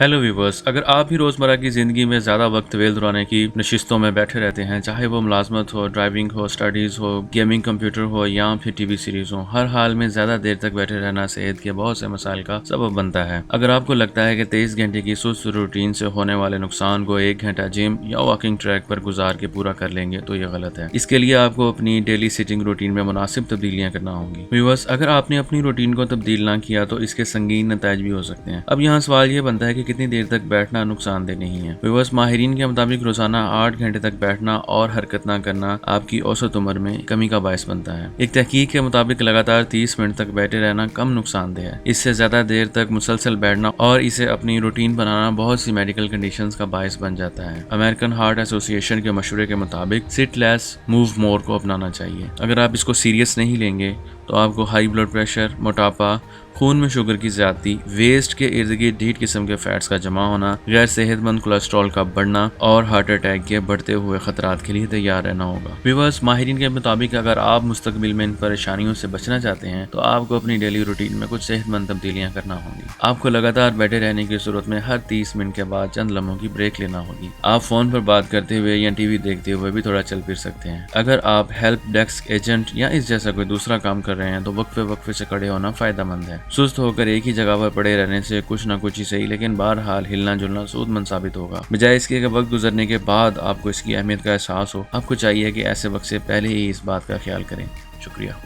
Hello viewers, अगर आप भी रोज़मर्रा की ज़िंदगी में ज़्यादा वक्त वेल दुराने की नशिस्तों में बैठे रहते हैं, चाहे वो मुलाजमत हो, ड्राइविंग हो, स्टडीज़ हो, गेमिंग कंप्यूटर हो या फिर टीवी सीरीज़ हो, हर हाल में ज़्यादा देर तक बैठे रहना सेहत के बहुत से मसाइल का सबब बनता है। अगर आपको लगता है कि 23 घंटे की सुस्त रूटीन से होने वाले नुकसान को 1 घंटा जिम या वॉकिंग ट्रैक पर गुजार के पूरा कर लेंगे तो ये गलत है। इसके लिए आपको अपनी डेली सिटिंग रूटीन में मुनासिब तब्दीलियाँ करना होंगी। व्यूवर्स, अगर आपने अपनी रूटीन को तब्दील ना किया तो इसके संगीन नताइज भी हो सकते हैं। अब यहाँ सवाल ये बनता है कि कितनी देर तक बैठना नुकसानदेह नहीं है। व्यूअर्स, माहिरीन के मुताबिक रोजाना 8 घंटे तक बैठना और हरकत ना करना आपकी औसत उम्र में कमी का बायस बनता है। एक तहकीक के मुताबिक लगातार 30 मिनट तक बैठे रहना कम नुकसानदेह है। इससे ज्यादा देर तक मुसलसल बैठना और इसे अपनी रूटीन बनाना बहुत सी मेडिकल कंडीशंस का बायस बन जाता है। अमेरिकन हार्ट एसोसिएशन के मशवरे के मुताबिक सिट लेस मूव मोर को अपनाना चाहिए। अगर आप इसको सीरियस नहीं लेंगे तो आपको हाई ब्लड प्रेशर, मोटापा, खून में शुगर की ज्यादती, वेस्ट के इर्द गिर्द ढीठ किस्म के फैट्स का जमा होना, गैर सेहतमंद कोलेस्ट्रॉल का बढ़ना और हार्ट अटैक के बढ़ते हुए खतरात के लिए तैयार रहना होगा। व्यूअर्स, माहिरीन के मुताबिक अगर आप मुस्तकबिल में इन परेशानियों से बचना चाहते हैं तो आपको अपनी डेली रूटीन में कुछ सेहतमंद तब्दीलियां करना होंगी। आपको लगातार बैठे रहने की सूरत में हर 30 मिनट के बाद चंद लम्हों की ब्रेक लेना होगी। आप फोन पर बात करते हुए या टीवी देखते हुए भी थोड़ा चल फिर सकते हैं। अगर आप हेल्प डेस्क एजेंट या इस जैसा कोई दूसरा काम कर रहे हैं तो वक्फे से खड़े होना फायदेमंद है। सुस्त होकर एक ही जगह पर पड़े रहने से कुछ ना कुछ ही सही, लेकिन बहरहाल हिलना जुलना सूदमंद साबित होगा। बजाय इसके वक्त गुजरने के बाद आपको इसकी अहमियत का एहसास हो, आपको चाहिए कि ऐसे वक्त से पहले ही इस बात का ख्याल करें। शुक्रिया।